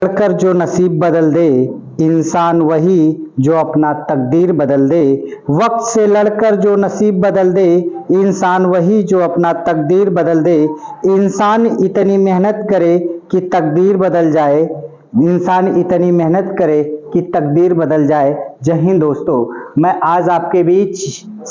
कर जो नसीब बदल दे, इंसान वही जो अपना तकदीर बदल दे। वक्त से लड़कर जो नसीब बदल दे, इंसान वही जो अपना तकदीर बदल दे। इंसान इतनी मेहनत करे कि तकदीर बदल जाए, इंसान इतनी मेहनत करे कि तकदीर बदल जाए। जय हिंद दोस्तों, मैं आज आपके बीच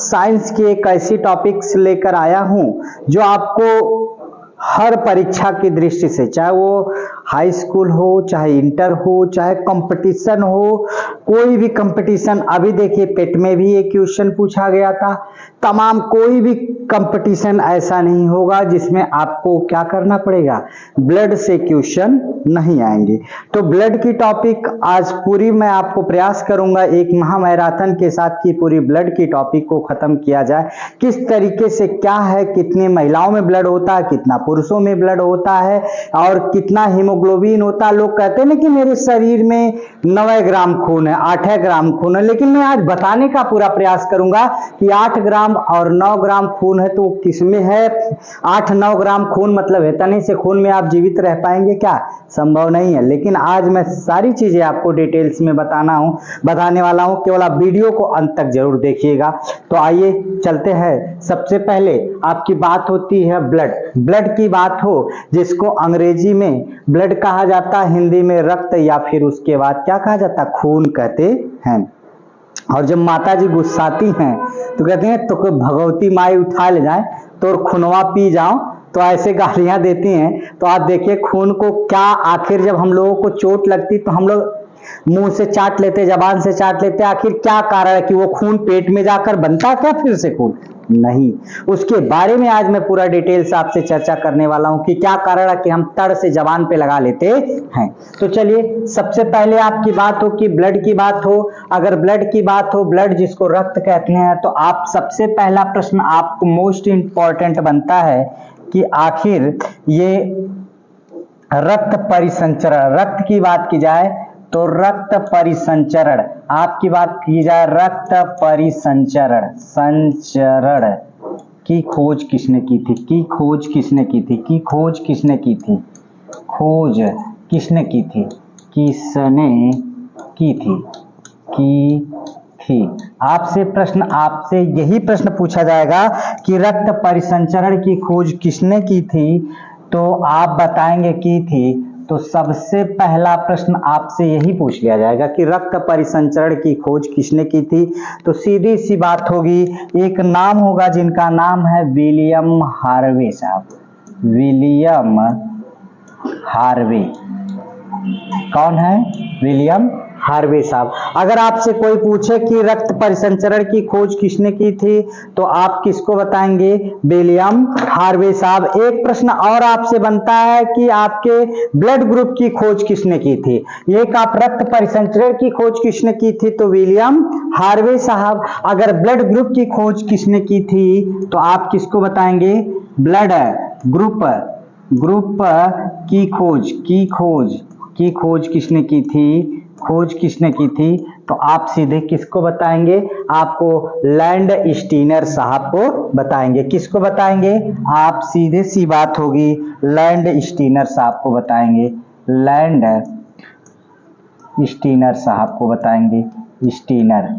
साइंस की एक ऐसी टॉपिक्स लेकर आया हूं जो आपको हर परीक्षा की दृष्टि से, चाहे वो हाई स्कूल हो, चाहे इंटर हो, चाहे कंपटीशन हो, कोई भी कंपटीशन, अभी देखिए पेट में भी एक क्वेश्चन पूछा गया था। तमाम कोई भी कंपटीशन ऐसा नहीं होगा जिसमें आपको क्या करना पड़ेगा, ब्लड से क्वेश्चन नहीं आएंगे। तो ब्लड की टॉपिक आज पूरी मैं आपको प्रयास करूंगा एक महामैराथन के साथ कि पूरी ब्लड की टॉपिक को खत्म किया जाए। किस तरीके से क्या है, कितने महिलाओं में ब्लड होता है, कितना पुरुषों में ब्लड होता है और कितना हीमोग्लोबिन होता है। लोग कहते हैं ना कि मेरे शरीर में 9 ग्राम खून है, 8 ग्राम खून है, लेकिन मैं आज बताने का पूरा प्रयास करूंगा कि 8 ग्राम और 9 ग्राम खून है तो किसमें है। 8-9 ग्राम खून मतलब इतने से खून में आप जीवित रह पाएंगे क्या? संभव नहीं है। लेकिन आज मैं सारी चीजें आपको डिटेल्स में बताने वाला हूं, केवल आप वीडियो को अंत तक जरूर देखिएगा। तो आइए चलते हैं। सबसे पहले आपकी बात होती है ब्लड। ब्लड की बात हो, जिसको अंग्रेजी में ब्लड कहा जाता है, हिंदी में रक्त, या फिर उसके बाद क्या कहा जाता है, खून कहते हैं। और जब माता जी गुस्साती हैं तो कहते हैं तो भगवती माई उठा ले जाए तो खुनवा पी जाओ, तो ऐसे गालियां देती हैं। तो आप देखिए खून को क्या, आखिर जब हम लोगों को चोट लगती तो हम लोग मुंह से चाट लेते, जबान से चाट लेते, आखिर क्या कारण है कि वो खून पेट में जाकर बनता क्या फिर से खून? नहीं। उसके बारे में आज मैं पूरा डिटेल्स आपसे चर्चा करने वाला हूं कि क्या कारण है कि हम तड़ से जबान पे लगा लेते हैं। तो चलिए, सबसे पहले आपकी बात हो कि ब्लड की बात हो। अगर ब्लड की बात हो, ब्लड जिसको रक्त कहते हैं, तो आप सबसे पहला प्रश्न आपको मोस्ट इंपॉर्टेंट बनता है कि आखिर ये रक्त परिसंचरण, रक्त की बात की जाए तो रक्त परिसंचरण, आपकी बात की जाए रक्त परिसंचरण संचरण की खोज किसने की थी? की खोज किसने की थी? की खोज किसने की थी? खोज किसने की थी? किसने की थी? की थी। आपसे यही प्रश्न पूछा जाएगा कि रक्त परिसंचरण की खोज किसने की थी, तो आप बताएंगे की थी। तो सबसे पहला प्रश्न आपसे यही पूछ लिया जाएगा कि रक्त परिसंचरण की खोज किसने की थी। तो सीधी सी बात होगी, एक नाम होगा जिनका नाम है विलियम हार्वे साहब। William Harvey. कौन है? विलियम हार्वे साहब। अगर आपसे कोई पूछे कि रक्त परिसंचरण की खोज किसने की थी, तो आप किसको बताएंगे? विलियम हार्वे साहब। एक प्रश्न और आपसे बनता है कि आपके ब्लड ग्रुप की खोज किसने की थी। एक आप रक्त परिसंचरण की खोज किसने की थी, तो विलियम हार्वे साहब। अगर ब्लड ग्रुप की खोज किसने की थी, तो आप किसको बताएंगे? ब्लड ग्रुप की खोज किसने की थी? खोज किसने की थी? तो आप सीधे किसको बताएंगे? आपको लैंड स्टीनर साहब को बताएंगे। किसको बताएंगे? आप सीधे सी बात होगी, लैंड स्टीनर साहब को बताएंगे। लैंड स्टीनर साहब को बताएंगे। स्टीनर।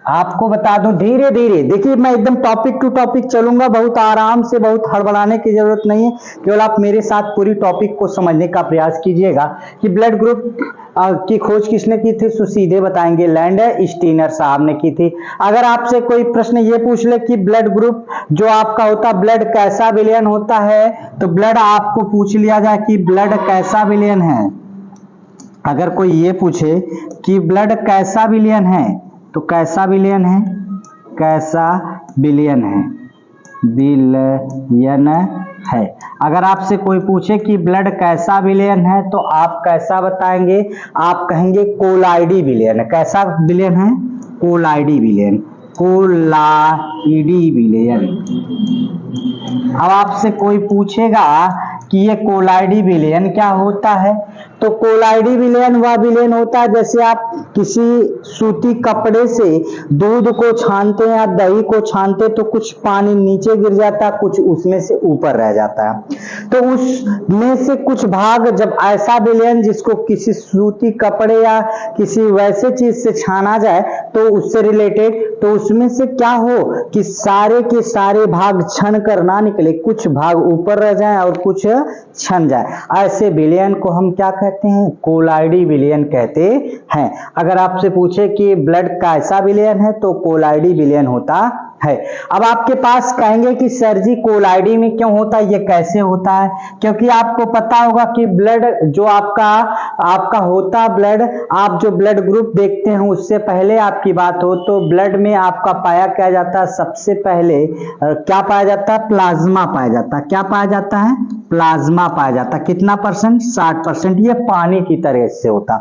आपको बता दूं धीरे धीरे, देखिए मैं एकदम टॉपिक टू टॉपिक चलूंगा, बहुत आराम से, बहुत हड़बड़ाने की जरूरत नहीं है। केवल आप मेरे साथ पूरी टॉपिक को समझने का प्रयास कीजिएगा कि ब्लड ग्रुप की खोज किसने की थी, तो सीधे बताएंगे लैंड स्टीनर साहब ने की थी। अगर आपसे कोई प्रश्न ये पूछ ले कि ब्लड ग्रुप जो आपका होता, ब्लड कैसा विलयन होता है, तो ब्लड आपको पूछ लिया जाए कि ब्लड कैसा विलयन है। अगर कोई ये पूछे कि ब्लड कैसा विलयन है, तो कैसा विलयन है? कैसा विलयन है? विलयन है। अगर आपसे कोई पूछे कि ब्लड कैसा विलयन है, तो आप कैसा बताएंगे? आप कहेंगे कोलाइडी विलयन है। कैसा विलयन है? कोलाइडी विलयन। कोलाइडी विलयन। अब आपसे कोई पूछेगा कि ये कोलाइडी विलयन क्या होता है। तो कोलाइडी विलयन वह विलयन होता है जैसे आप किसी सूती कपड़े से दूध को छानते हैं या दही को छानते तो कुछ पानी नीचे गिर जाता है, कुछ उसमें से ऊपर रह जाता है। तो उसमें से कुछ भाग जब ऐसा विलयन जिसको किसी सूती कपड़े या किसी वैसे चीज से छाना जाए तो उससे रिलेटेड, तो उसमें से क्या हो कि सारे के सारे भाग छन कर ना निकले, कुछ भाग ऊपर रह जाए और कुछ छन जाए, ऐसे विलयन को हम क्या कहते हैं, कोलाइडी विलयन कहते हैं। अगर आपसे पूछे कि ब्लड कैसा विलयन है तो कोलाइडी विलयन होता है। अब आपके पास कहेंगे कि सर जी कोलाइडी में क्यों होता है, ये कैसे होता है, क्योंकि आपको पता होगा कि ब्लड जो आपका होता ब्लड, आप जो ब्लड ग्रुप देखते हैं उससे पहले आपकी बात हो तो ब्लड में आपका पाया क्या जाता है, सबसे पहले क्या पाया जाता है, प्लाज्मा पाया जाता है। क्या पाया जाता है, प्लाज्मा पाया जाता है। कितना परसेंट, 60%। ये पानी की तरह से होता।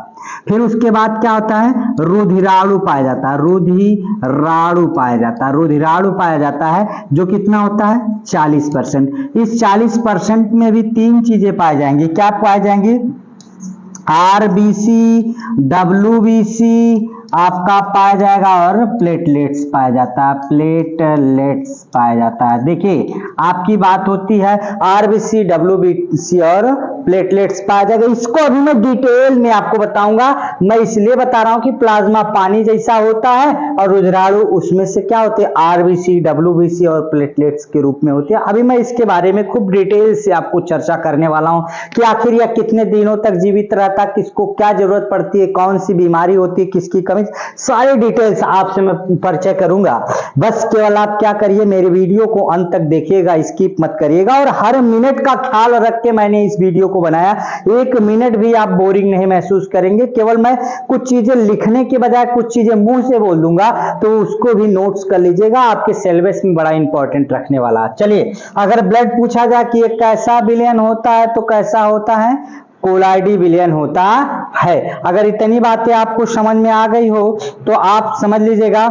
फिर उसके बाद क्या होता है, रुधिराणु पाया जाता है, रुधिराणु पाया जाता है, रुधिराणु पाया जाता है जो कितना होता है 40%। इस 40% में भी तीन चीजें पाई जाएंगी। क्या पाई जाएंगी, आरबीसी, डब्ल्यूबीसी आपका पाया जाएगा और प्लेटलेट्स पाया जाता है, प्लेटलेट्स पाया जाता है। देखिए आपकी बात होती है आरबीसी, डब्ल्यूबीसी और प्लेटलेट्स पाया जाएगा। इसको अभी मैं डिटेल में आपको बताऊंगा। मैं इसलिए बता रहा हूं कि प्लाज्मा पानी जैसा होता है और रुधिराणु उसमें से क्या होते हैं, आरबीसी, डब्ल्यूबीसी और प्लेटलेट्स के रूप में होते हैं। अभी मैं इसके बारे में खूब डिटेल से आपको चर्चा करने वाला हूं कि आखिर यह कितने दिनों तक जीवित रहता, किसको क्या जरूरत पड़ती है, कौन सी बीमारी होती है, किसकी कमी, सारे डिटेल्स आपसे मैं परिचय करूंगा। बस केवल आप क्या करिए, मेरे वीडियो को अंत तक देखिएगा, स्किप मत करिएगा और हर मिनट का ख्याल रख के मैंने इस वीडियो को बनाया। एक मिनट भी आप बोरिंग नहीं महसूस करेंगे। केवल मैं कुछ चीजें लिखने के बजाय कुछ चीजें मुंह से बोल दूंगा तो उसको भी नोट्स कर लीजिएगा, आपके सिलेबस में बड़ा इंपॉर्टेंट रखने वाला। चलिए, अगर ब्लड पूछा जाए कि एक कैसा विलयन होता है तो कैसा होता है, कोलाइडी विलयन होता है। अगर इतनी बातें आपको समझ में आ गई हो तो आप समझ लीजिएगा।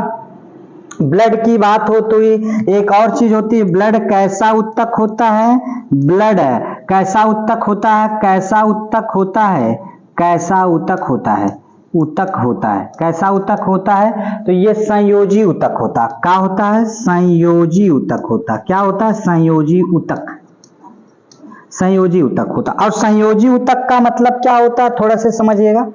ब्लड की बात हो तो एक और चीज होती है, ब्लड कैसा उत्तक होता है, ब्लड कैसा उत्तक होता है, कैसा उत्तक होता है, कैसा उत्तक होता है, उत्तक होता है, कैसा उत्तक होता है, तो ये संयोजी उत्तक होता। क्या होता है, संयोजी उत्तक होता। क्या होता है, संयोजी उत्तक, संयोजी उत्तक होता। और संयोजी उत्तक का मतलब क्या होता है, थोड़ा सा समझिएगा।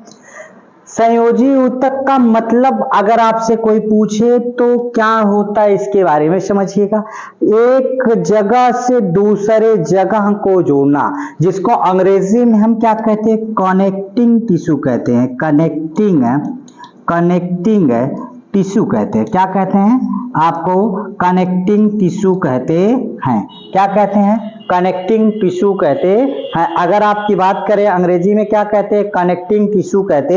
संयोजी उत्तक का मतलब अगर आपसे कोई पूछे तो क्या होता है इसके बारे में समझिएगा। एक जगह से दूसरे जगह को जोड़ना, जिसको अंग्रेजी में हम क्या कहते हैं, कनेक्टिंग टिश्यू कहते हैं, कनेक्टिंग टिश्यू कहते हैं। क्या कहते हैं, आपको कनेक्टिंग टिश्यू कहते हैं। क्या कहते हैं, कनेक्टिंग टिश्यू कहते हैं। अगर आपकी बात करें अंग्रेजी में क्या कहते हैं, कनेक्टिंग टिश्यू कहते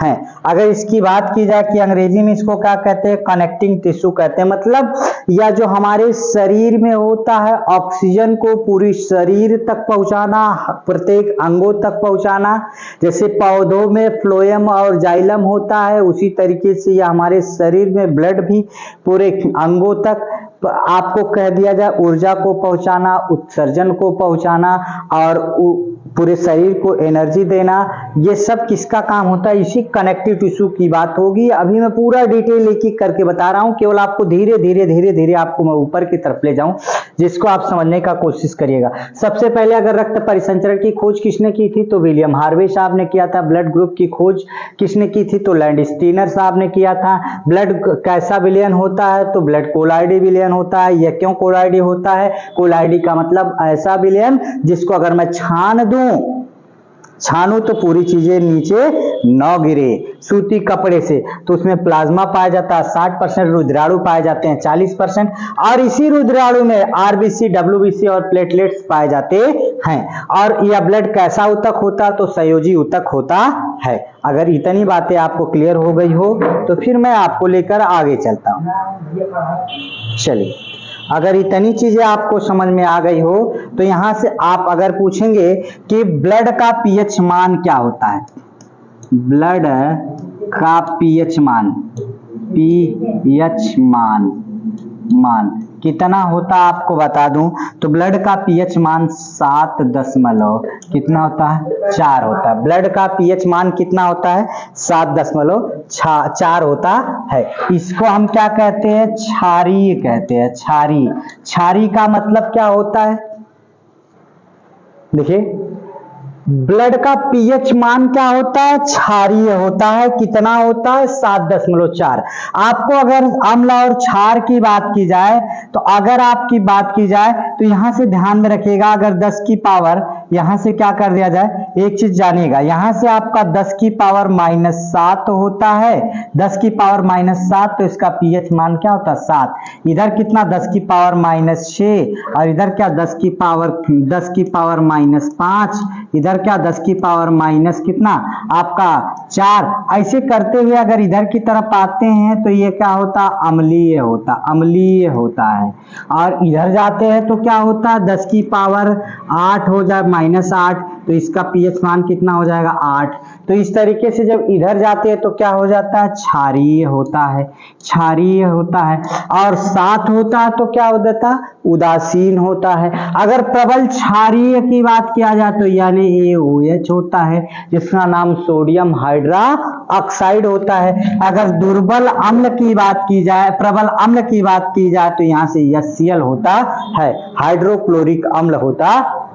हैं। अगर इसकी बात की जाए कि अंग्रेजी में इसको क्या कहते हैं, कनेक्टिंग टिश्यू कहते हैं। मतलब यह जो हमारे शरीर में होता है, ऑक्सीजन को पूरी शरीर तक पहुंचाना, प्रत्येक अंगों तक पहुंचाना। जैसे पौधों में फ्लोएम और जाइलम होता है, उसी तरीके से यह हमारे शरीर में ब्लड भी पूरे अंगों तक, आपको कह दिया जाए ऊर्जा को पहुंचाना, उत्सर्जन को पहुंचाना और पूरे शरीर को एनर्जी देना, ये सब किसका काम होता है, इसी कनेक्टिव टिश्यू की बात होगी। अभी मैं पूरा डिटेल एक एक करके बता रहा हूं, केवल आपको धीरे धीरे धीरे धीरे आपको मैं ऊपर की तरफ ले जाऊं, जिसको आप समझने का कोशिश करिएगा। सबसे पहले अगर रक्त परिसंचरण की खोज किसने की थी, तो विलियम हार्वे साहब ने किया था। ब्लड ग्रुप की खोज किसने की थी, तो लैंडस्टीनर साहब ने किया था। ब्लड कैसा विलयन होता है, तो ब्लड कोलाइडी विलयन होता है। यह क्यों कोलाइडी होता है, कोलाइडी का मतलब ऐसा विलयन जिसको अगर मैं छानू तो पूरी चीजें नीचे न गिरे, सूती कपड़े से, तो उसमें प्लाज्मा पाया जाता है 60%, रुधिराणु पाए जाते हैं 40%, और इसी रुधिराणु में आरबीसी, डब्ल्यूबीसी और प्लेटलेट्स पाए जाते हैं। और यह ब्लड कैसा उत्तक होता, तो संयोजी उत्तक होता है। अगर इतनी बातें आपको क्लियर हो गई हो तो फिर मैं आपको लेकर आगे चलता हूं। चलिए, अगर इतनी चीजें आपको समझ में आ गई हो तो यहां से आप अगर पूछेंगे कि ब्लड का पीएच मान क्या होता है, ब्लड का पीएच मान, पीएच मान कितना होता आपको बता दूं तो ब्लड का पीएच मान 7 दशमलव कितना होता है 4 होता है। ब्लड का पीएच मान कितना होता है 7.4 होता है। इसको हम क्या कहते हैं क्षारीय कहते हैं। क्षारीय, क्षारीय का मतलब क्या होता है, देखिए ब्लड का पीएच मान क्या होता है क्षारीय होता है। कितना होता है 7.4। आपको अगर अम्ल और क्षार की बात की जाए तो अगर आपकी बात की जाए तो यहां से ध्यान में रखिएगा, अगर 10 की पावर यहां से क्या कर दिया जाए, एक चीज जानिएगा, यहां से आपका 10 की पावर -7 होता है। 10 की पावर -7 तो इसका पीएच मान क्या होता है 7। इधर कितना 10 की पावर -6 और इधर क्या 10 की पावर -5, इधर क्या 10 की पावर माइनस कितना आपका 4। ऐसे करते हुए अगर इधर की तरफ आते हैं तो ये क्या होता अम्लीय होता, अम्लीय होता है। और इधर जाते हैं तो क्या होता है 10 की पावर 8 हो जाए -8 तो इसका पीएच मान कितना हो जाएगा 8। तो इस तरीके से जब इधर जाते हैं तो क्या हो जाता है क्षारीय होता है, क्षारीय होता है। और 7 होता है तो क्या हो जाता उदासीन होता है। अगर प्रबल क्षारीय की बात किया जाए तो यानी AOH होता है जिसका नाम सोडियम हाइड्रा ऑक्साइड होता है। अगर दुर्बल अम्ल की बात की जाए, प्रबल अम्ल की बात की जाए तो यहाँ से HCl होता है, हाइड्रोक्लोरिक अम्ल होता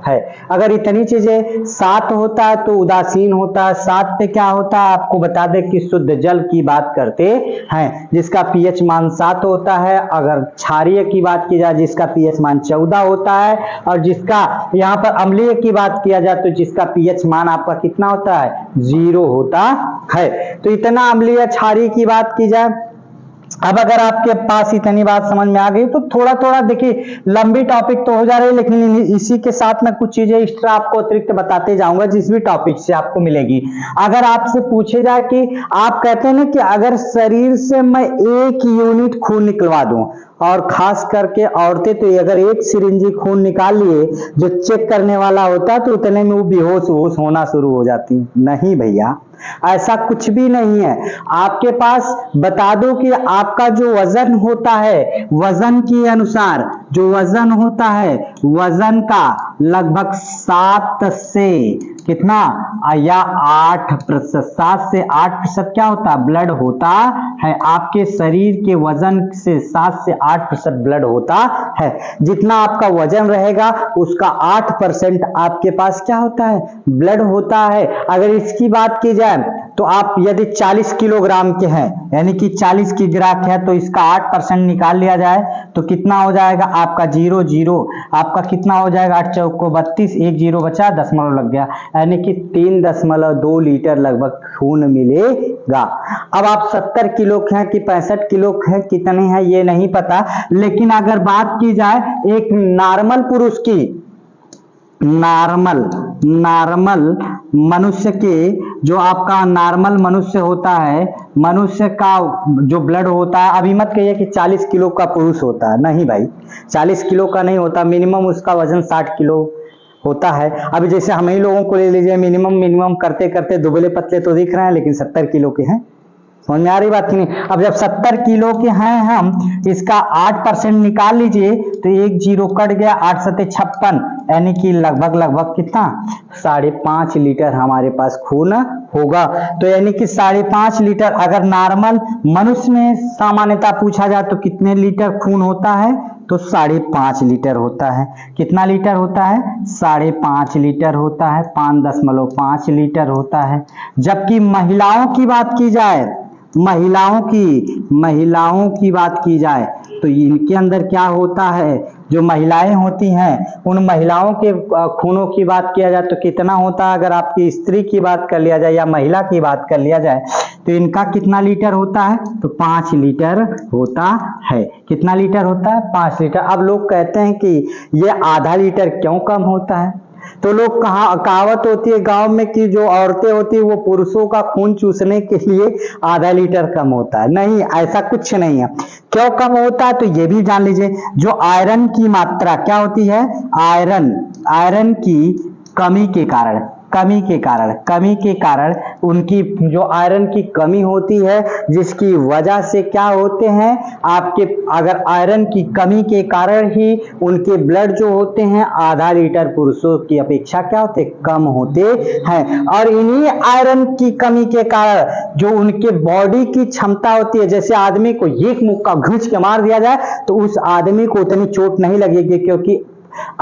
है। अगर इतनी चीजें 7 होता है तो उदासीन होता है। 7 पे क्या होता है आपको बता दें कि शुद्ध जल की बात करते हैं जिसका पीएच मान 7 होता है। अगर क्षारीय की बात की जाए जिसका पीएच मान 14 होता है और जिसका यहाँ पर अम्लीय की बात किया जाए तो जिसका पीएच मान आपका कितना होता है 0 होता है। तो इतना अम्लीय क्षारीय की बात की जाए। अब अगर आपके पास इतनी बात समझ में आ गई तो थोड़ा थोड़ा देखिए लंबी टॉपिक तो हो जा रही है, लेकिन इसी के साथ मैं कुछ चीजें एक्स्ट्रा आपको अतिरिक्त बताते जाऊंगा जिस भी टॉपिक से आपको मिलेगी। अगर आपसे पूछे जाए कि आप कहते हैं ना कि अगर शरीर से मैं 1 यूनिट खून निकलवा दूं, और खास करके औरतें तो अगर 1 सिरिंजी खून निकाल लिए जो चेक करने वाला होता है तो उतने में वो बेहोश होना शुरू हो जाती है। नहीं भैया, ऐसा कुछ भी नहीं है। आपके पास बता दो कि आपका जो वजन होता है, वजन के अनुसार जो वजन होता है, वजन का लगभग 7 से कितना या 8%, 7 से 8% क्या होता है ब्लड होता है। आपके शरीर के वजन से 7 से 8% ब्लड होता है। जितना आपका वजन रहेगा उसका 8% आपके पास क्या होता है ब्लड होता है। अगर इसकी बात की जाए तो आप यदि 40 किलोग्राम के हैं यानी कि 40 की ग्राफ है तो इसका 8% निकाल लिया जाए तो कितना हो जाएगा आपका 0 आपका कितना हो जाएगा 8 चौको 32, 1 0 बचा, दशमलव लग गया, यानी कि 3.2 लीटर लगभग खून मिलेगा। अब आप 70 किलो के हैं कि 65 किलो के हैं कितने हैं ये नहीं पता, लेकिन अगर बात की जाए एक नॉर्मल पुरुष की, नॉर्मल मनुष्य के, जो आपका नॉर्मल मनुष्य होता है, मनुष्य का जो ब्लड होता है, अभी मत कहिए कि 40 किलो का पुरुष होता है, नहीं भाई 40 किलो का नहीं होता, मिनिमम उसका वजन 60 किलो होता है। अभी जैसे हम ही लोगों को ले लीजिए, मिनिमम करते करते दुबले पतले तो दिख रहे हैं लेकिन 70 किलो के हैं। समझ में आ रही बात की नहीं। अब जब 70 किलो के हैं हम, इसका 8% निकाल लीजिए तो 1 0 कट गया, 8 7 56, यानी कि लगभग कितना 5.5 लीटर हमारे पास खून होगा। तो यानी कि 5.5 लीटर, अगर नॉर्मल मनुष्य में सामान्यता पूछा जाए तो कितने लीटर खून होता है तो 5.5 लीटर होता है। कितना लीटर होता है 5.5 लीटर होता है, 5.5 लीटर होता है। जबकि महिलाओं की बात की जाए, महिलाओं की बात की जाए तो इनके अंदर क्या होता है, जो महिलाएं होती हैं उन महिलाओं के खूनों की बात किया जाए तो कितना होता है। अगर आपकी स्त्री की बात कर लिया जाए या महिला की बात कर लिया जाए तो इनका कितना लीटर होता है तो 5 लीटर होता है। कितना लीटर होता है 5 लीटर। अब लोग कहते हैं कि ये आधा लीटर क्यों कम होता है, तो लोग कहावत होती है गांव में कि जो औरतें होती है वो पुरुषों का खून चूसने के लिए आधा लीटर कम होता है। नहीं, ऐसा कुछ नहीं है। क्यों कम होता है तो ये भी जान लीजिए, जो आयरन की मात्रा क्या होती है, आयरन की कमी के कारण, कमी के कारण उनकी जो आयरन की कमी होती है, जिसकी वजह से क्या होते हैं आपके, अगर आयरन की कमी के कारण ही उनके ब्लड जो होते हैं आधा लीटर पुरुषों की अपेक्षा क्या होते, कम होते हैं। और इन्हीं आयरन की कमी के कारण जो उनके बॉडी की क्षमता होती है, जैसे आदमी को एक मुक्का घींच के मार दिया जाए तो उस आदमी को उतनी चोट नहीं लगेगी, क्योंकि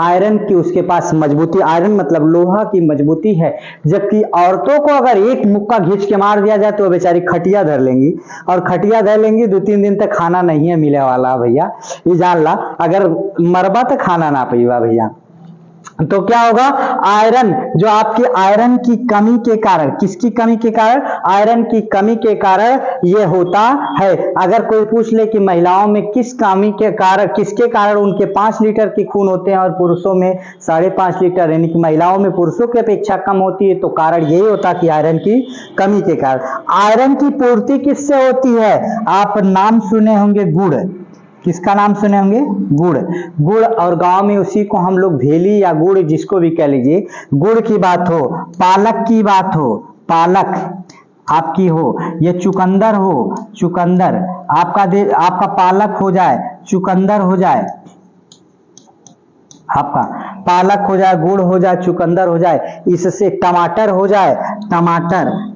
आयरन की उसके पास मजबूती, आयरन मतलब लोहा की मजबूती है। जबकि औरतों को अगर एक मुक्का घींच के मार दिया जाए तो वो बेचारी खटिया धर लेंगी, और खटिया धर लेंगी 2-3 दिन तक खाना नहीं है मिले वाला भैया, ये जान ला, अगर मरबा तो खाना ना पीवा भैया। तो क्या होगा, आयरन जो आपकी आयरन की कमी के कारण, किसकी कमी के कारण, आयरन की कमी के कारण ये होता है। अगर कोई पूछ ले कि महिलाओं में किस कमी के कारण, किसके कारण उनके 5 लीटर की खून होते हैं और पुरुषों में 5.5 लीटर, यानी कि महिलाओं में पुरुषों की अपेक्षा कम होती है, तो कारण यही होता कि आयरन की कमी के कारण। आयरन की पूर्ति किससे होती है, आप नाम सुने होंगे गुड़, किसका नाम सुने होंगे, गुड़, और गांव में उसी को हम लोग भेली या गुड़ जिसको भी कह लीजिए, गुड़ की बात हो, पालक की बात हो, पालक आपकी हो, ये चुकंदर हो, चुकंदर आपका पालक हो जाए, चुकंदर हो जाए, आपका पालक हो जाए, गुड़ हो जाए, चुकंदर हो जाए, इससे टमाटर हो जाए,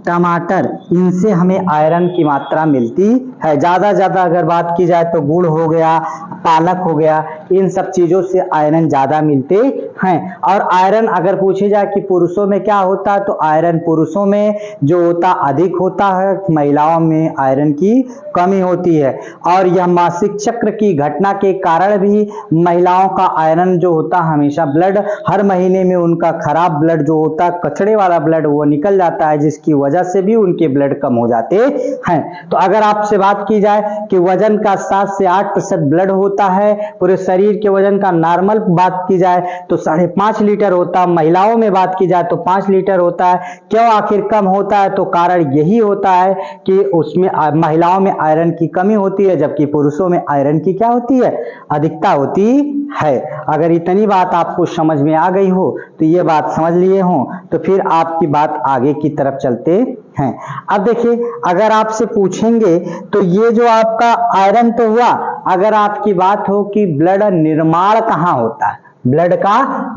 टमाटर, इनसे हमें आयरन की मात्रा मिलती है। ज्यादा अगर बात की जाए तो गुड़ हो गया, पालक हो गया, इन सब चीजों से आयरन ज्यादा मिलते हैं। और आयरन अगर पूछे जाए कि पुरुषों में क्या होता है, तो आयरन पुरुषों में जो होता अधिक होता है, महिलाओं में आयरन की कमी होती है। और यह मासिक चक्र की घटना के कारण भी महिलाओं का आयरन जो होता हमेशा, ब्लड हर महीने में उनका खराब ब्लड जो होता, कचड़े वाला ब्लड वो निकल जाता है, जिसकी वजह से भी उनके ब्लड कम हो जाते हैं। तो अगर आपसे बात की जाए कि वजन का 7 से 8% ब्लड होता है, पूरे शरीर के वजन का नॉर्मल बात की जाए तो 5.5 लीटर होता, महिलाओं में बात की जाए तो 5 लीटर होता है। क्यों आखिर कम होता है, तो कारण यही होता है कि उसमें महिलाओं में आयरन की कमी होती है, जबकि पुरुषों में आयरन की क्या होती है, अधिकता होती है। अगर इतनी बात आपको समझ में आ गई हो, तो ये बात समझ लिए हो, तो फिर आपकी बात आगे की तरफ चलते हैं। अब देखिए, अगर आपसे पूछेंगे तो ये जो आपका आयरन तो हुआ, अगर आपकी बात हो कि ब्लड निर्माण कहाँ होता है, ब्लड का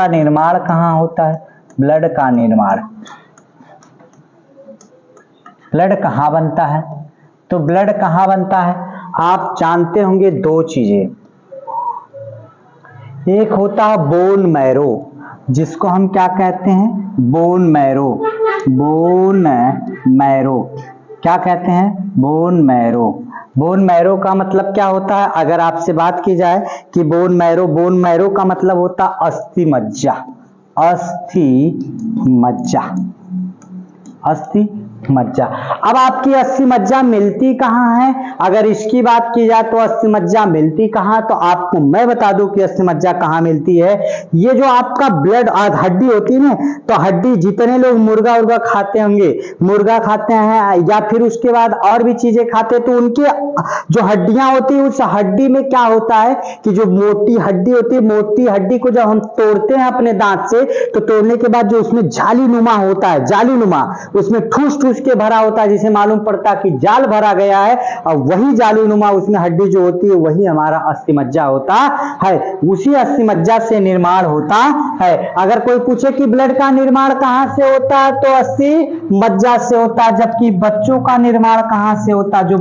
निर्माण कहाँ होता है, ब्लड कहाँ बनता है, तो ब्लड कहाँ बनता है, आप जानते होंगे 2 चीजें, एक होता है बोन मैरो, जिसको हम क्या कहते हैं, बोन मैरो, क्या कहते हैं, बोन मैरो का मतलब क्या होता है, अगर आपसे बात की जाए कि बोन मैरो का मतलब होता अस्थि मज्जा। अब आपकी अस्थि मज्जा मिलती कहाँ है, अगर इसकी बात की जाए तो अस्थि मज्जा मिलती कहाँ, तो आपको मैं बता दूं कि अस्थि मज्जा कहाँ मिलती है। ये जो आपका ब्लड हड्डी होती है ना, तो हड्डी, जितने लोग मुर्गा खाते होंगे, मुर्गा खाते हैं या फिर उसके बाद और भी चीजें खाते हैं, तो उनके जो हड्डियां होती है, उस हड्डी में क्या होता है कि जो मोटी हड्डी होती है, मोटी हड्डी को जब हम तोड़ते हैं अपने दांत से, तो तोड़ने के बाद जो उसमें जालीनुमा होता है, उसमें ठूस के भरा होता है, जिसे मालूम पड़ता कि जाल भरा गया है, और वही जालीनुमा उसमें हड्डी जो होती है वही हमारा अस्थि मज्जा होता है, उसी अस्थि मज्जा से निर्माण होता है। अगर कोई पूछे कि ब्लड का निर्माण कहां से होता है, तो अस्थि मज्जा से होता है। जबकि बच्चों का निर्माण कहां से होता है, जो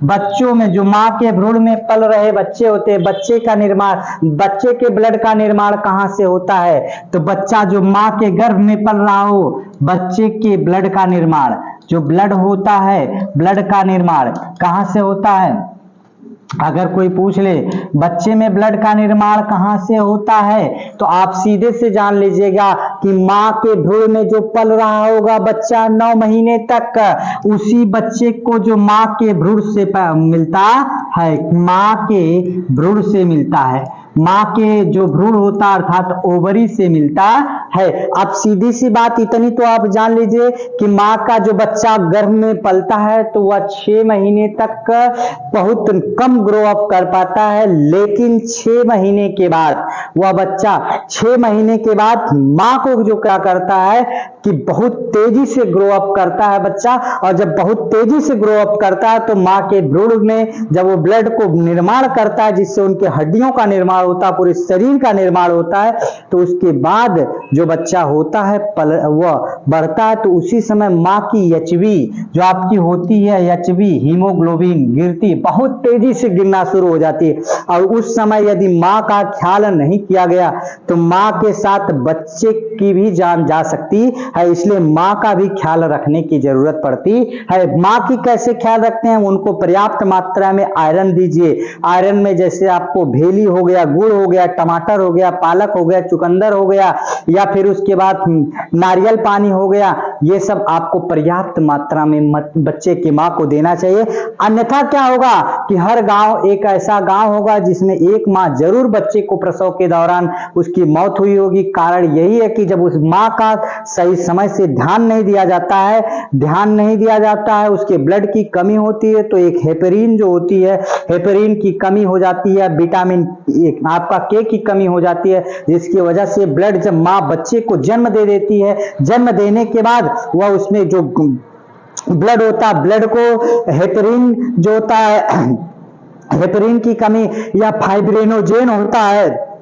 बच्चों में, जो मां के भ्रूण में पल रहे बच्चे होते हैं, बच्चे के ब्लड का निर्माण कहां से होता है, तो बच्चा जो मां के गर्भ में पल रहा हो, बच्चे के ब्लड का निर्माण, जो ब्लड होता है, ब्लड का निर्माण कहां से होता है। अगर कोई पूछ ले बच्चे में ब्लड का निर्माण कहां से होता है, तो आप सीधे से जान लीजिएगा कि मां के भ्रूण में जो पल रहा होगा बच्चा 9 महीने तक, उसी बच्चे को जो मां के भ्रूण से मिलता है, मां के भ्रूण से मिलता है, माँ के जो भ्रूण होता है अर्थात ओवरी से मिलता है। अब सीधी सी बात इतनी तो आप जान लीजिए कि माँ का जो बच्चा गर्भ में पलता है तो वह 6 महीने तक बहुत कम ग्रो अप कर पाता है, लेकिन 6 महीने के बाद वह बच्चा 6 महीने के बाद माँ को जो क्या करता है कि बहुत तेजी से ग्रो अप करता है बच्चा, और जब बहुत तेजी से ग्रो अप करता है तो माँ के भ्रूण में जब वो ब्लड को निर्माण करता है जिससे उनके हड्डियों का निर्माण होता है, पूरे शरीर का निर्माण होता है, तो उसके बाद जो बच्चा होता है वह बढ़ता है, तो उसी समय माँ की एचबी जो आपकी होती है एचबी हीमोग्लोबिन गिरती बहुत तेजी से गिरना शुरू हो जाती है। और उस समय यदि माँ का ख्याल नहीं किया गया तो माँ के साथ बच्चे की भी जान जा सकती है, इसलिए माँ का भी ख्याल रखने की जरूरत पड़ती है। माँ की कैसे ख्याल रखते हैं, उनको पर्याप्त मात्रा में आयरन दीजिए। आयरन में जैसे आपको भेली हो गया, गुड़ हो गया, टमाटर हो गया, पालक हो गया, चुकंदर हो गया, या फिर उसके बाद नारियल पानी हो गया, ये सब आपको पर्याप्त मात्रा में बच्चे की माँ को देना चाहिए। अन्यथा क्या होगा कि हर गांव एक ऐसा गांव होगा जिसमें एक माँ जरूर बच्चे को प्रसव के दौरान उसकी मौत हुई होगी। कारण यही है कि जब उस माँ का सही समय से ध्यान नहीं दिया जाता है, उसके ब्लड की कमी होती है, तो एक हेपेरिन जो होती है, हेपेरिन की कमी हो जाती है, विटामिन आपका के की कमी हो जाती है, जिसकी वजह से ब्लड जब माँ बच्चे को जन्म दे देती है, जन्म देने के बाद वह उसमें जो ब्लड होता है, ब्लड को हेपेरिन जो होता है हेपेरिन की कमी या फाइब्रिनोजेन होता है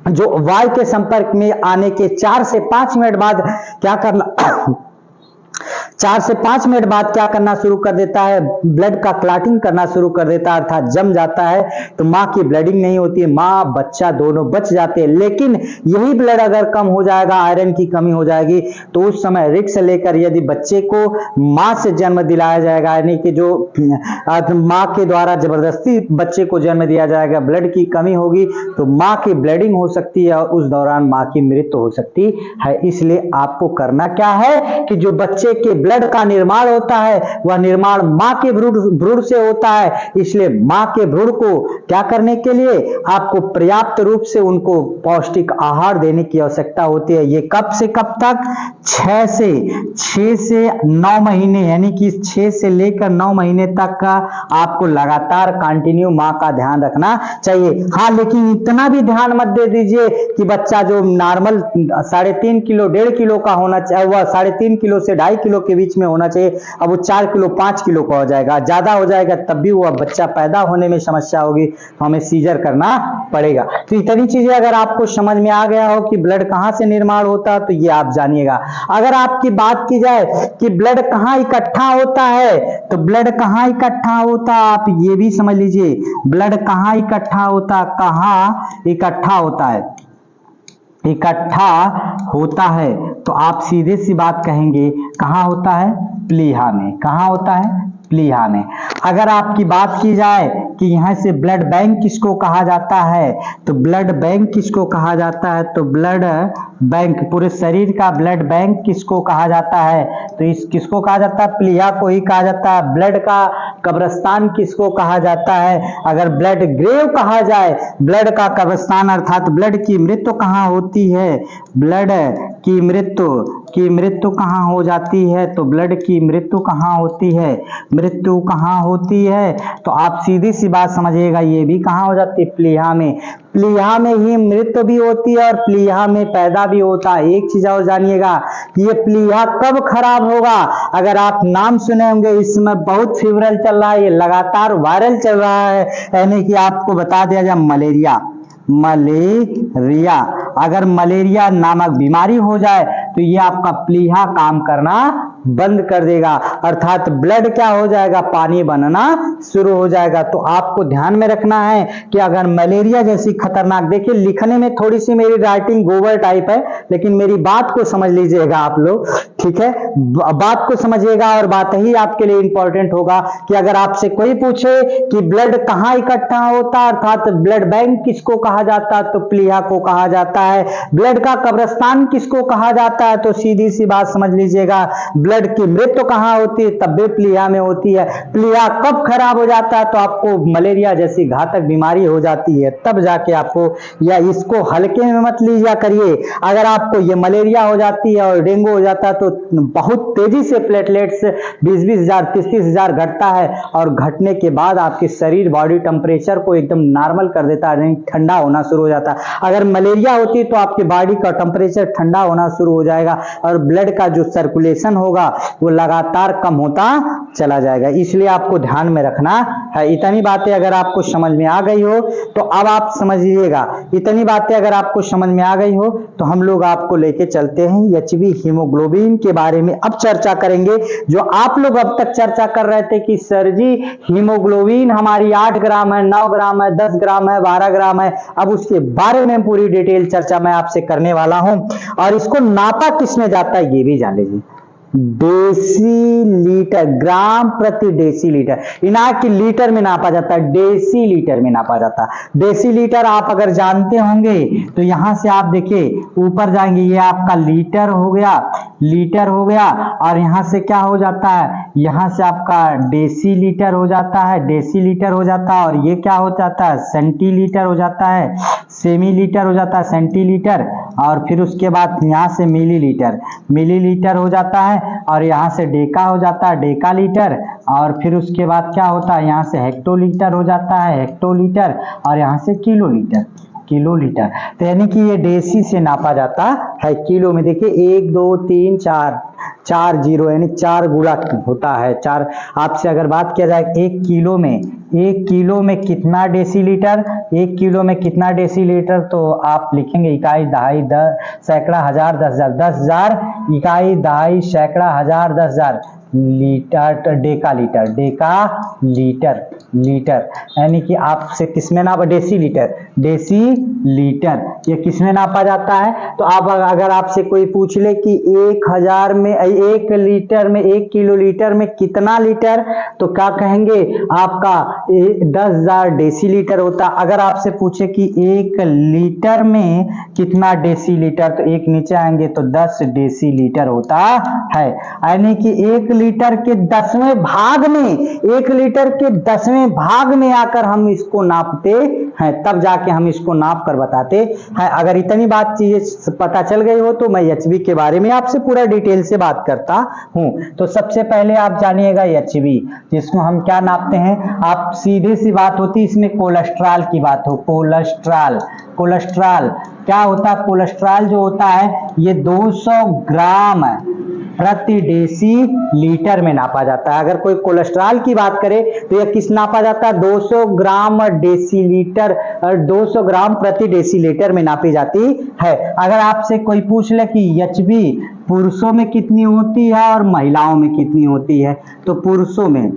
जो वायु के संपर्क में आने के 4 से 5 मिनट बाद क्या करना 4 से 5 मिनट बाद क्या करना शुरू कर देता है, ब्लड का क्लॉटिंग करना शुरू कर देता है, अर्थात जम जाता है, तो माँ की ब्लडिंग नहीं होती है, माँ बच्चा दोनों बच जाते हैं। लेकिन यही ब्लड अगर कम हो जाएगा, आयरन की कमी हो जाएगी, तो उस समय रिस्क लेकर यदि बच्चे को माँ से जन्म दिलाया जाएगा, यानी कि जो माँ के द्वारा जबरदस्ती बच्चे को जन्म दिया जाएगा, ब्लड की कमी होगी तो माँ की ब्लीडिंग हो सकती है और उस दौरान माँ की मृत्यु हो सकती है। इसलिए आपको करना क्या है कि जो बच्चे के ब्लड का निर्माण होता है वह निर्माण मां के भ्रूण से होता है, इसलिए मां के भ्रूण को क्या करने के लिए आपको पर्याप्त रूप से उनको पौष्टिक आहार देने की आवश्यकता होती है। ये कब से कब तक, 6 से 9 महीने, यानी कि 6 से लेकर 9 महीने तक का आपको लगातार कंटिन्यू मां का ध्यान रखना चाहिए। हाँ, लेकिन इतना भी ध्यान मत दे दीजिए कि बच्चा जो नॉर्मल 3.5 किलो 1.5 किलो का होना चाहिए वह 3.5 किलो से 2.5 किलो के बीच में होना चाहिए, अब वो 4 किलो 5 किलो का हो जाएगा, ज्यादा हो जाएगा तब भी वह बच्चा पैदा होने में समस्या होगी, तो हमें सीजर करना पड़ेगा। तो इतनी चीजें अगर आपको समझ में आ गया हो कि ब्लड कहां से निर्माण होता है तो ये आप जानिएगा। अगर आपकी बात की जाए कि ब्लड कहां इकट्ठा होता है, तो ब्लड कहां इकट्ठा होता है आप ये भी समझ लीजिए, ब्लड कहां इकट्ठा होता है, तो आप सीधे सी बात कहेंगे कहां होता है, प्लीहा में। कहां होता है, प्लीहा में। अगर आपकी बात की जाए कि यहां से ब्लड बैंक किसको कहा जाता है, तो ब्लड बैंक किसको कहा जाता है, तो ब्लड बैंक, पूरे शरीर का ब्लड बैंक किसको कहा जाता है, तो इस किसको कहा जाता है, प्लीहा को ही कहा जाता है। ब्लड का कब्रिस्तान किसको कहा जाता है, अगर ब्लड ग्रेव कहा जाए, ब्लड का कब्रिस्तान अर्थात ब्लड की मृत्यु कहाँ होती है, ब्लड की मृत्यु कहाँ हो जाती है, तो ब्लड की मृत्यु कहाँ होती है, तो आप सीधी सी बात समझिएगा ये भी कहाँ हो जाती है, प्लीहा में। प्लीहा में ही मृत्यु भी होती है और प्लीहा में पैदा भी होता है। एक चीज और जानिएगा कि ये प्लीहा कब खराब होगा, अगर आप नाम सुने होंगे इस समय बहुत फीवरल चल रहा है, ये लगातार वायरल चल रहा है, यानी कि आपको बता दिया जाए मलेरिया। अगर मलेरिया नामक बीमारी हो जाए तो ये आपका प्लीहा काम करना बंद कर देगा, अर्थात ब्लड क्या हो जाएगा, पानी बनना शुरू हो जाएगा। तो आपको ध्यान में रखना है कि अगर मलेरिया जैसी खतरनाक, देखिए लिखने में थोड़ी सी मेरी राइटिंग गोबर टाइप है, लेकिन मेरी बात को समझ लीजिएगा आप लोग, ठीक है, बात को समझिएगा और बात ही आपके लिए इंपॉर्टेंट होगा कि अगर आपसे कोई पूछे कि ब्लड कहाँ इकट्ठा होता है, अर्थात ब्लड बैंक किसको कहा जाता है, तो प्लीहा को कहा जाता है। ब्लड का कब्रिस्तान किसको कहा जाता है, तो सीधी सी बात समझ लीजिएगा, ब्लड ब्लड की मृत्यु कहाँ होती है? तब भी प्लीहा में होती है। प्लीहा कब खराब हो जाता है? तो आपको मलेरिया जैसी घातक बीमारी हो जाती है, तब जाके आपको, या इसको हल्के में मत लीजिए करिए। अगर आपको ये मलेरिया हो जाती है और डेंगू हो जाता है तो बहुत तेजी से प्लेटलेट्स 20-20 हजार 30-30 हजार घटता है, और घटने के बाद आपके शरीर बॉडी टेम्परेचर को एकदम नॉर्मल कर देता है, ठंडा होना शुरू हो जाता है। अगर मलेरिया होती है तो आपकी बॉडी का टेम्परेचर ठंडा होना शुरू हो जाएगा और ब्लड का जो सर्कुलेशन होगा वो लगातार कम होता चला जाएगा। इसलिए आपको ध्यान में रखना है। इतनी बातें अगर आपको समझ में आ गई हो तो अब आप समझिएगा। इतनी बातें अगर आपको समझ में आ गई हो तो हम लोग आपको लेके चलते हैं एचबी हीमोग्लोबिन के बारे में अब चर्चा करेंगे। जो आप लोग अब तक चर्चा कर रहे थे कि सर जी हीमोग्लोबिन हमारी 8 ग्राम है, 9 ग्राम है, 10 ग्राम है, 12 ग्राम है, अब उसके बारे में पूरी डिटेल चर्चा मैं आपसे करने वाला हूं। और इसको नापा किसमें जाता है ये भी जान लीजिए। डेसीलीटर, ग्राम प्रति डेसीलीटर, इना की लीटर में नापा जाता है, डेसीलीटर में नापा जाता है। डेसीलीटर आप अगर जानते होंगे तो यहां से आप देखिए ऊपर जाएंगे, ये आपका लीटर हो गया, लीटर हो गया, और यहां से क्या हो जाता है, यहां से आपका डेसीलीटर हो जाता है, डेसीलीटर हो जाता है, और ये क्या हो जाता है, सेंटीलीटर हो जाता है, सेमीलीटर हो जाता है, सेंटीलीटर, और फिर उसके बाद यहां से मिलीलीटर, मिलीलीटर हो जाता है, और यहाँ से डेका हो जाता है, डेका लीटर, और फिर उसके बाद क्या होता है, यहाँ से हेक्टोलीटर हो जाता है, हेक्टोलीटर, और यहाँ से किलोलीटर, किलोलीटर। तो यानी कि ये डेसी से नापा जाता है किलो में। देखिए 1 2 3 4 4 जीरो यानी 4 गुणा होता है 4। आपसे अगर बात किया जाए 1 किलो में, 1 किलो में कितना डेसीलीटर, 1 किलो में कितना डेसीलीटर, तो आप लिखेंगे इकाई, दहाई, सैकड़ा, हजार, 10,000, 10,000 इकाई, दहाई, सैकड़ा, हजार, 10,000 litre, Deka litre, Deka litre, litre, यानी कि आपसे किसमें नापा, डेसीलीटर, डेसी लीटर, ये किसमें नापा जाता है। तो आप अगर आपसे कोई पूछ ले कि 1000 में, 1 लीटर में, 1 किलो लीटर में कितना लीटर, तो क्या कहेंगे, आपका 10,000 डेसीलीटर होता। अगर आपसे पूछे कि 1 लीटर में कितना डेसीलीटर, तो एक नीचे आएंगे तो 10 डेसीलीटर होता है। यानी कि 1 लीटर के 10वें भाग में, 1 लीटर के 10वें भाग में आकर हम इसको नापते हैं, तब जाके हम इसको नाप कर बताते हैं। अगर इतनी बात चीजें पता चल गई हो तो मैं एचबी के बारे में आपसे पूरा डिटेल से बात करता हूं। तो सबसे पहले आप जानिएगा एचबी, जिसको हम क्या नापते हैं। आप सीधी सी बात होती, इसमें कोलेस्ट्रॉल की बात हो, कोलेस्ट्रॉल, कोलेस्ट्रॉल क्या होता है, कोलेस्ट्रॉल जो होता है ये 200 ग्राम प्रति डेसी लीटर में नापा जाता है। अगर कोई कोलेस्ट्रॉल की बात करे तो यह किस नापा जाता है, 200 ग्राम डेसीलीटर, 200 ग्राम प्रति डेसीलीटर में नापी जाती है। अगर आपसे कोई पूछ ले कि एचबी पुरुषों में कितनी होती है और महिलाओं में कितनी होती है, तो पुरुषों में,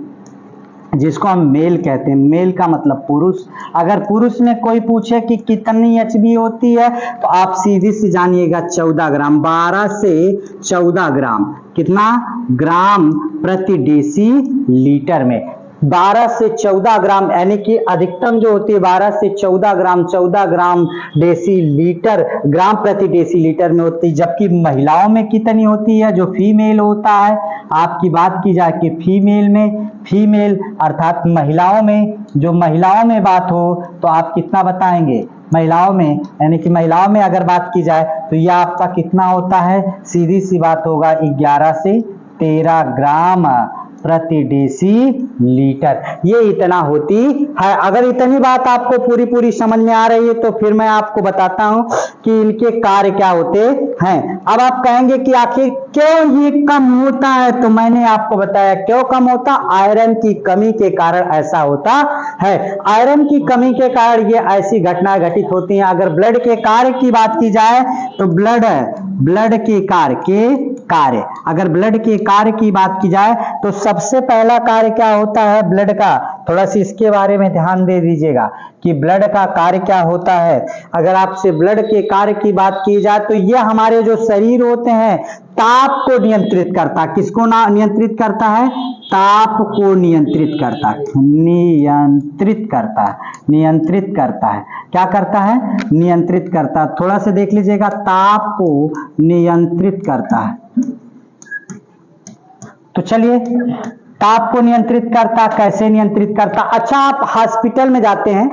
जिसको हम मेल कहते हैं, मेल का मतलब पुरुष, अगर पुरुष में कोई पूछे कि कितनी एचबी होती है तो आप सीधी सी जानिएगा 14 ग्राम, 12 से 14 ग्राम, कितना ग्राम प्रति डेसी लीटर में, 12 से 14 ग्राम, यानी कि अधिकतम जो होती है 12 से 14 ग्राम, 14 ग्राम डेसी लीटर, ग्राम प्रति डेसी लीटर में होती है। जबकि महिलाओं में कितनी होती है, जो फीमेल होता है, आपकी बात की जाए कि फीमेल में, फीमेल अर्थात महिलाओं में, जो महिलाओं में बात हो तो आप कितना बताएंगे, महिलाओं में, यानी कि महिलाओं में अगर बात की जाए तो यह आपका कितना होता है, सीधी सी बात होगा 11 से 13 ग्राम प्रति डेसी लीटर, ये इतना होती है। अगर इतनी बात आपको पूरी पूरी समझ में आ रही है तो फिर मैं आपको बताता हूं कि इनके कार्य क्या होते हैं। अब आप कहेंगे कि आखिर क्यों ये कम होता है, तो मैंने आपको बताया क्यों कम होता, आयरन की कमी के कारण ऐसा होता है। आयरन की कमी के कारण ये ऐसी घटनाएं घटित होती हैं। अगर ब्लड के कार्य की बात की जाए तो ब्लड के कार्य, अगर ब्लड के कार्य की बात की जाए तो सबसे पहला कार्य क्या होता है ब्लड का, थोड़ा सा इसके बारे में ध्यान दे दीजिएगा कि ब्लड का कार्य क्या होता है। अगर आपसे ब्लड के कार्य की बात की जाए तो ये हमारे जो शरीर होते हैं ताप को नियंत्रित करता, किसको नियंत्रित करता है, ताप को नियंत्रित करता, नियंत्रित करता है, नियंत्रित करता है, क्या करता है, नियंत्रित करता। थोड़ा सा देख लीजिएगा, ताप को नियंत्रित करता है, तो चलिए, ताप को नियंत्रित करता, कैसे नियंत्रित करता? अच्छा, आप हॉस्पिटल में जाते हैं,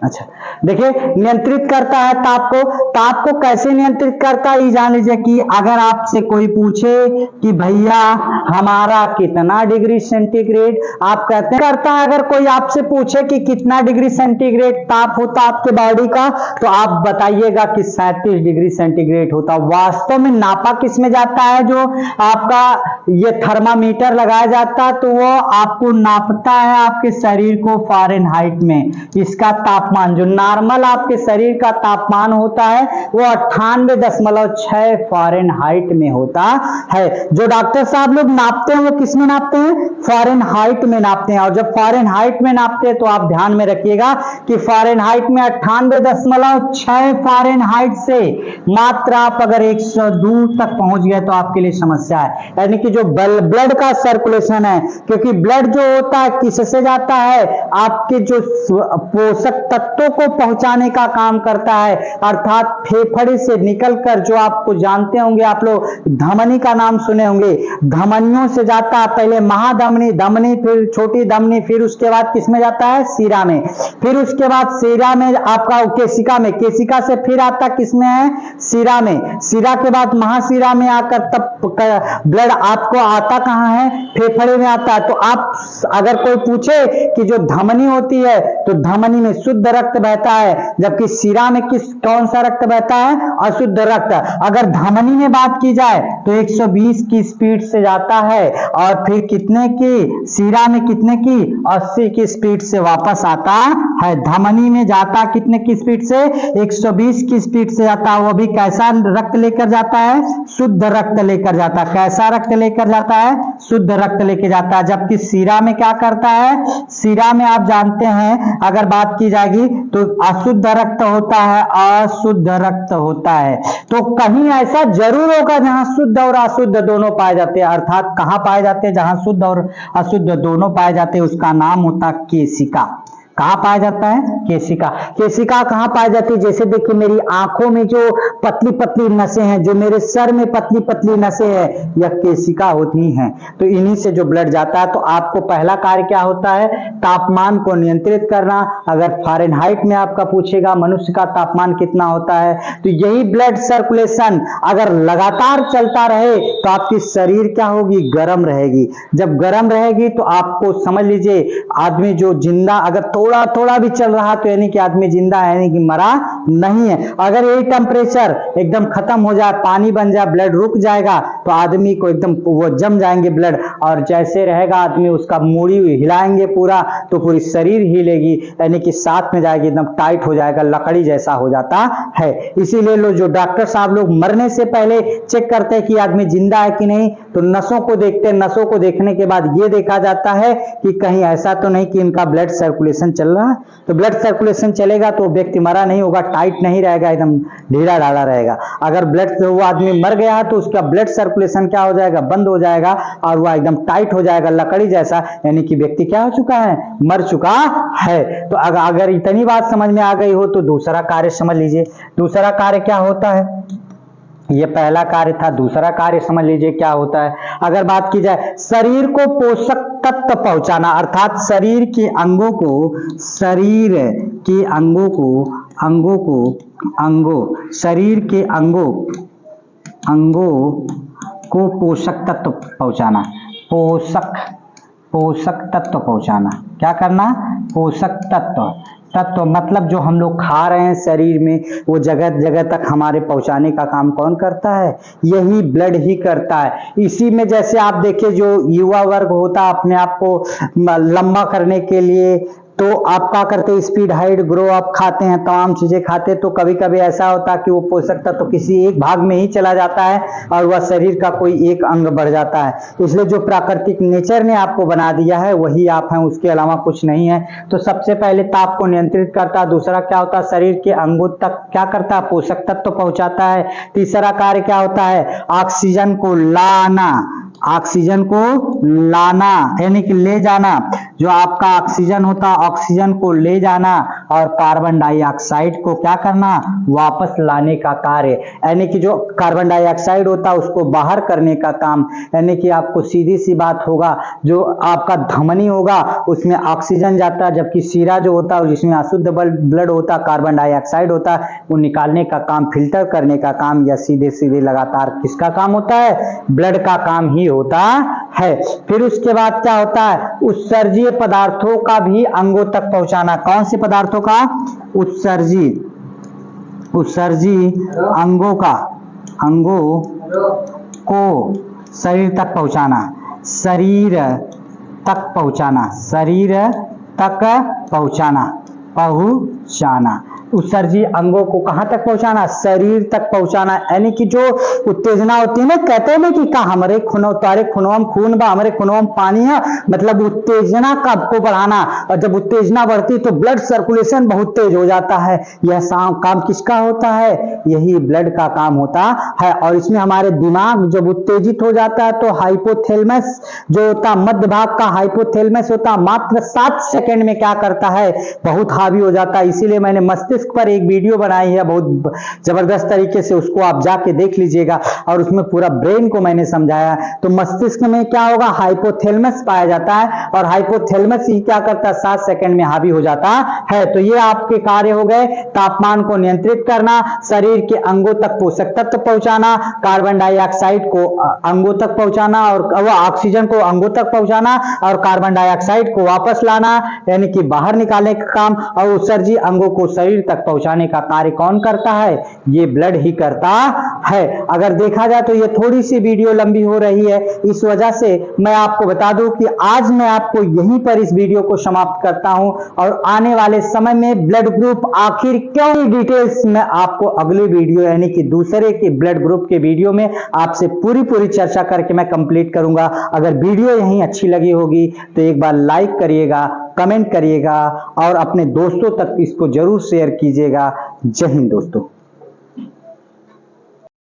अच्छा देखिए, नियंत्रित करता है ताप को। ताप को कैसे नियंत्रित करता है ये जान लीजिए कि अगर आपसे कोई पूछे कि भैया हमारा कितना डिग्री सेंटीग्रेड, आप कहते हैं करता है। अगर कोई आपसे पूछे कि कितना डिग्री सेंटीग्रेड ताप होता आपके बॉडी का, तो आप बताइएगा कि 37 डिग्री सेंटीग्रेड होता। वास्तव में नापा किस में जाता है? जो आपका ये थर्मामीटर लगाया जाता है, तो वो आपको नापता है आपके शरीर को फ़ारेनहाइट में। इसका तापमान, जो नॉर्मल आपके शरीर का तापमान होता है, वो 98.6 फ़ारेनहाइट में होता है। जो डॉक्टर साहब लोग नापते हैं वो किस में नापते हैं? फ़ारेनहाइट में नापते हैं। और जब फ़ारेनहाइट में नापते हैं तो आप ध्यान में रखिएगा कि फ़ारेनहाइट में 98.6 फ़ारेनहाइट से मात्र आप अगर 102 तक पहुंच गए तो आपके लिए समस्या है। यानी कि जो ब्लड का सर्कुलेशन है, क्योंकि ब्लड जो होता है किससे जाता है? आपके जो पोषक तत्वों को पहुंचाने का काम करता है, अर्थात फेफड़े से निकलकर, जो आपको जानते होंगे आप लोग, धमनी का नाम सुने होंगे, धमनियों से जाता है। पहले महाधमनी, धमनी, फिर छोटी धमनी, फिर उसके बाद किस में जाता है? शिरा में। फिर उसके बाद शिरा में आपका केशिका में, केशिका से फिर आता किसमें है? शिरा में। शिरा के बाद महाशिरा में आकर तब ब्लड आपको आता कहां है? फेफड़े में आता है। तो आप अगर कोई पूछे कि जो धमनी होती है, तो धमनी में शुद्ध रक्त बहता है, जबकि शिरा में कौन सा रक्त बहता है? अशुद्ध रक्त। अगर धमनी में बात की जाए तो 120 की स्पीड से जाता है, और फिर कितने की? शिरा में कितने की? 80 की स्पीड से वापस आता है। धमनी में जाता कितने की स्पीड से? 120 की स्पीड से जाता है। वो भी कैसा रक्त लेकर जाता है? शुद्ध रक्त लेकर जाता है। कैसा रक्त लेकर जाता है? शुद्ध रक्त लेकर जाता है। जबकि शिरा में क्या करता है? शिरा में आप जानते हैं, अगर बात की जाएगी तो अशुद्ध रक्त होता है, अशुद्ध रक्त होता है। तो कहीं ऐसा जरूर होगा जहां शुद्ध और अशुद्ध दोनों पाए जाते हैं। अर्थात कहां पाए जाते हैं? जहां शुद्ध और अशुद्ध दोनों पाए जाते हैं, उसका नाम होता है केशिका। कहां पाया जाता है? केशिका। केशिका कहां पाई जाती है? जैसे देखिए, मेरी आंखों में जो पतली पतली नसें हैं, जो मेरे सर में पतली पतली नसें हैं, यह केशिका होती हैं। तो इन्हीं से जो ब्लड जाता है। तो आपको पहला कार्य क्या होता है? तापमान को नियंत्रित करना। अगर फ़ारेनहाइट में आपका पूछेगा मनुष्य का तापमान कितना होता है, तो यही ब्लड सर्कुलेशन अगर लगातार चलता रहे तो आपकी शरीर क्या होगी? गर्म रहेगी। जब गर्म रहेगी तो आपको समझ लीजिए, आदमी जो जिंदा, अगर थोड़ा थोड़ा भी चल रहा तो यानी कि आदमी जिंदा है, यानी कि मरा नहीं है। अगर यही टेम्परेचर एकदम खत्म हो जाए, पानी बन जाए, ब्लड रुक जाएगा, तो आदमी को एकदम वो जम जाएंगे ब्लड, और जैसे रहेगा आदमी, उसका मूड़ी हिलाएंगे पूरा तो पूरी शरीर हिलेगी, यानी कि साथ में जाएगी, एकदम टाइट हो जाएगा, लकड़ी जैसा हो जाता है। इसीलिए लोग, जो डॉक्टर साहब लोग मरने से पहले चेक करते हैं कि आदमी जिंदा है कि नहीं, तो नसों को देखते हैं। नसों को देखने के बाद ये देखा जाता है कि कहीं ऐसा तो नहीं कि इनका ब्लड सर्कुलेशन चल रहा है। तो ब्लड सर्कुलेशन चलेगा तो व्यक्ति मरा नहीं होगा, टाइट नहीं रहेगा, एकदम ढीला ढाला रहेगा। अगर वो आदमी मर गया है तो उसका ब्लड सर्कुलेशन क्या हो जाएगा? बंद हो जाएगा, और वह एकदम टाइट हो जाएगा, लकड़ी जैसा, यानी कि व्यक्ति क्या हो चुका है? मर चुका है। तो अगर इतनी बात समझ में आ गई हो तो दूसरा कार्य समझ लीजिए। दूसरा कार्य क्या होता है? ये पहला कार्य था, दूसरा कार्य समझ लीजिए क्या होता है। अगर बात की जाए, शरीर को पोषक तत्व पहुंचाना, अर्थात शरीर के अंगों को, शरीर के अंगों को पोषक तत्व पहुंचाना। पोषक तत्व पहुंचाना, क्या करना? पोषक तत्व मतलब जो हम लोग खा रहे हैं शरीर में, वो जगह जगह तक हमारे पहुंचाने का काम कौन करता है? यही ब्लड ही करता है। इसी में जैसे आप देखिए, जो युवा वर्ग होता है अपने आप को लंबा करने के लिए, तो आप क्या करते हैं? स्पीड, हाइट, ग्रो अप खाते हैं, तमाम चीजें खाते हैं। तो कभी कभी ऐसा होता है कि वो पोषक तत्व तो किसी एक भाग में ही चला जाता है और वह शरीर का कोई एक अंग बढ़ जाता है। इसलिए जो प्राकृतिक नेचर ने आपको बना दिया है वही आप हैं, उसके अलावा कुछ नहीं है। तो सबसे पहले ताप को नियंत्रित करता है। दूसरा क्या होता है? शरीर के अंगों तक क्या करता है? पोषक तत्व पहुंचाता है। तीसरा कार्य क्या होता है? ऑक्सीजन को लाना, ऑक्सीजन को लाना यानी कि ले जाना, जो आपका ऑक्सीजन होता है ऑक्सीजन को ले जाना और कार्बन डाइऑक्साइड को क्या करना, वापस लाने का कार्य, यानी कि जो कार्बन डाइऑक्साइड होता है उसको बाहर करने का काम। यानी कि आपको सीधी सी बात होगा, जो आपका धमनी होगा उसमें ऑक्सीजन जाता है, जबकि सीरा जो होता है जिसमें अशुद्ध ब्लड होता है, कार्बन डाइऑक्साइड होता है, वो निकालने का काम, फिल्टर करने का काम, या सीधे सीधे लगातार किसका काम होता है, ब्लड का काम ही होता है। फिर उसके बाद क्या होता है, उत्सर्जीय पदार्थों का भी अंगों तक पहुंचाना। कौन से पदार्थों का, उत्सर्जी अंगों को शरीर तक पहुंचाना, शरीर तक पहुंचाना। उत्सर्जी अंगों को कहां तक पहुंचाना, शरीर तक पहुंचाना। यानी कि जो उत्तेजना होती है ना, कहते हैं ना कि का हमारे तारे खुनवा में खून बा, हमारे खुनवा में पानी है, मतलब उत्तेजना को बढ़ाना। और जब उत्तेजना बढ़ती तो ब्लड सर्कुलेशन बहुत तेज हो जाता है। यह काम किसका होता है, यही ब्लड का काम होता है। और इसमें हमारे दिमाग जब उत्तेजित हो जाता है तो हाइपोथैलेमस जो होता, मध्य भाग का हाइपोथैलेमस होता, मात्र 7 सेकंड में क्या करता है, बहुत हावी हो जाता है। इसीलिए मैंने मस्तिष्क पर एक वीडियो बनाई है बहुत जबरदस्त तरीके से, उसको आप जाके देख लीजिएगा, और उसमें पूरा ब्रेन को मैंने समझाया। तो मस्तिष्क में क्या होगा, हाइपोथैलेमस पाया जाता है, और हाइपोथैलेमस ही क्या करता है, 7 सेकंड में हावी हो जाता है। तो ये आपके कार्य हो गए, तापमान को नियंत्रित करना, शरीर के अंगों तक पोषक तत्व पहुंचाना, कार्बन डाइऑक्साइड को अंगों तक पहुंचाना, और ऑक्सीजन को अंगों तक पहुंचाना, और कार्बन डाइऑक्साइड को वापस लाना यानी कि बाहर निकालने का काम, और उत्सर्जी अंगों को शरीर तक पहुंचाने का कार्य कौन करता है, ये ब्लड ही करता है। अगर देखा जाए तो ये थोड़ी सी वीडियो लंबी हो रही है, इस वजह से मैं आपको बता दूं कि आज मैं आपको यहीं पर इस वीडियो को समाप्त करता हूं, और आने वाले समय में ब्लड ग्रुप आखिर क्यों, डिटेल्स में आपको अगली वीडियो यानी कि दूसरे के ब्लड ग्रुप के वीडियो में आपसे पूरी चर्चा करके मैं कंप्लीट करूंगा। अगर वीडियो यहीं अच्छी लगी होगी तो एक बार लाइक करिएगा, कमेंट करिएगा, और अपने दोस्तों तक इसको जरूर शेयर कीजिएगा। जय हिंद दोस्तों।